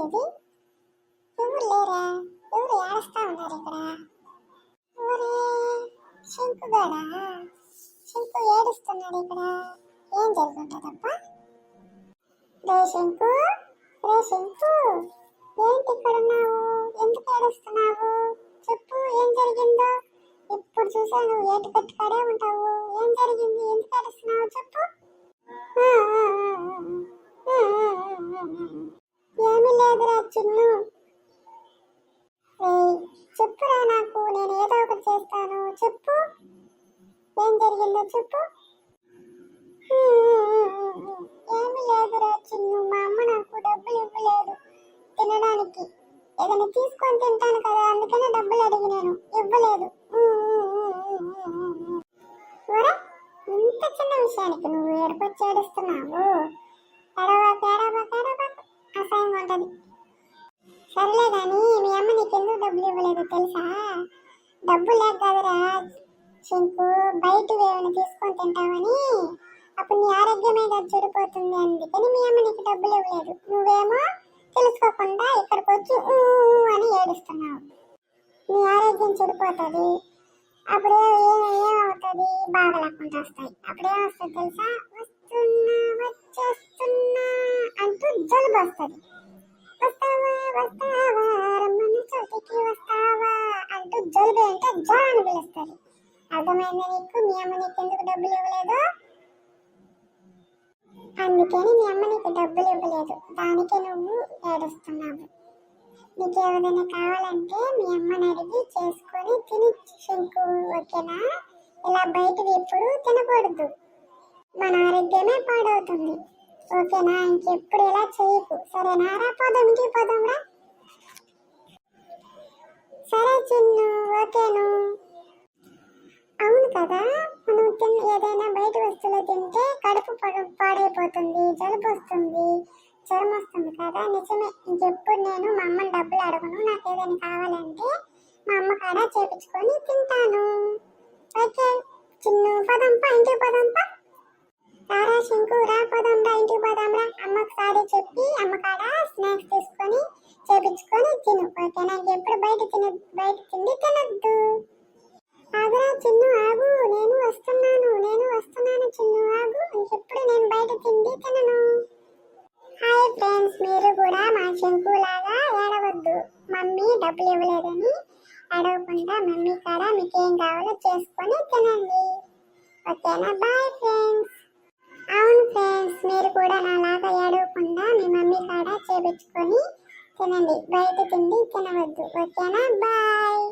ఏడ్చేది? ఎవరు లేరా? ఎవరు ఏడుస్తా ఉన్నారు ఇక్కడ? ఒరే శంకుగాడా, శంకు ఏడుస్తున్నాడు ఇక్కడ. ఏం జరుగుతుంటదబ్బా? రే శంకు, రే శంకు, ఏంటి ఇక్కడ ఉన్నావు? ఎందుకు ఏడుస్తున్నావు? చెప్పు, ఏం జరిగిందో? ఎప్పుడు చూసా నువ్వు ఏటు కట్టుకాడే ఉంటావు. ఏం జరిగింది? ఎందుకు ఏడుస్తున్నావు చెప్పు. ఏమీ లేదురా చిన్ను. చెప్పురా, నాకు నేను ఏదో ఒకటి చేస్తాను. చెప్పు, ఏం జరిగిందో చెప్పు. ఏమీ లేదురా చిన్ను, మా అమ్మ నాకు డబ్బులు ఇవ్వలేదు తినడానికి. ఏదైనా తీసుకొని తింటాను కదా, అందుకనే డబ్బులు అడిగి నేను ఇవ్వలేదు. ఇంత చిన్న విషయానికి నువ్వు ఏడుపొచ్చి ఏడుస్తున్నావు? అసహ్యంగా ఉంటది. సర్లే గాని మీ అమ్మ నీకెందుకు డబ్బులు ఇవ్వలేదు తెలుసా? డబ్బులు లేక కదరా శంకు, బయట ఏమైనా తీసుకొని తింటావని. అప్పుడు నీ ఆరోగ్యం మీద చెడిపోతుంది, అందుకని మీ అమ్మ నీకు డబ్బులు ఇవ్వలేదు. నువ్వేమో తెలుసుకోకుండా ఇక్కడికి వచ్చి అని ఏడుస్తున్నావు. నీ ఆరోగ్యం చెడిపోతుంది. అప్పుడే ఏమవుతుంది? బాగా లేకుండా వస్తాయి. అప్పుడేమొస్తుంది తెలుసా? వస్తున్నా వచ్చేస్తున్నా అంటూ జలుబు వస్తుంది. వస్తావా వస్తావా రమ్మన్న చోటికి వస్తావా అంటూ జలుబు అంటే జ్వరాన్ని పిలుస్తుంది. అర్థమైందా నీకు? మీ అమ్మ నీకు ఎందుకు డబ్బులు ఇవ్వలేదు? అందుకని మీ అమ్మ నీకు డబ్బులు ఇవ్వలేదు, దానికి నువ్వు ఏడుస్తున్నావు. నీకు ఏదైనా కావాలంటే మీ అమ్మని అడిగి చేసుకొని తిని శంకు, ఓకేనా? ఇలా బయటది ఎప్పుడు తినకూడదు, మన ఆరోగ్యమే పాడవుతుంది, ఓకేనా? ఇంకెప్పుడు ఇలా చేయకు, సరేనా? రా పోదాం, ఇంటికి పోదాం రా. సరే చిన్ను, ఓకేను. అవును కదా, మనం ఏదైనా బయట వస్తువులు తింటే కడుపు పాడైపోతుంది, జలుబు వస్తుంది, జ్వరం వస్తుంది కదా. నిజమే. ఇంకెప్పుడు నేను మా అమ్మని డబ్బులు అడగను. నాకు ఏదైనా కావాలంటే మా అమ్మ కాడ చేపించుకొని తింటాను. ఓకే చిన్ను, పదంపా, ఇంటికి పదంపా. రారా శంకు, రా పోదాం రా, ఇంటికి పోదాం రా. అమ్మకు సారీ చెప్పి అమ్మ కాడ స్నాక్స్ తీసుకొని చేపించుకొని తిను, ఓకేనా? ఇంకెప్పుడు బయట తిండి తినద్దు. ఆగురా చిన్ను, ఆగు, నేను వస్తున్నాను చిన్ను, ఆగు. ఇంకెప్పుడు నేను బయట తిండి తినను. హాయ్ ఫ్రెండ్స్, మీరు కూడా మా శంకు లాగా ఏడవద్దు. మమ్మీ డబ్బులు ఇవ్వలేదని అడగకుండా మమ్మీ కాడ మీకేం కావాలో చేసుకొని తినండి, ఓకేనా? Bye friends. అవును ఫ్రెండ్స్, మీరు కూడా నాలాగా ఏడవకుండా మీ మమ్మీ కాడ చేపించుకొని తినండి, బయట తిండి తినవద్దు, ఓకేనా? బాయ్.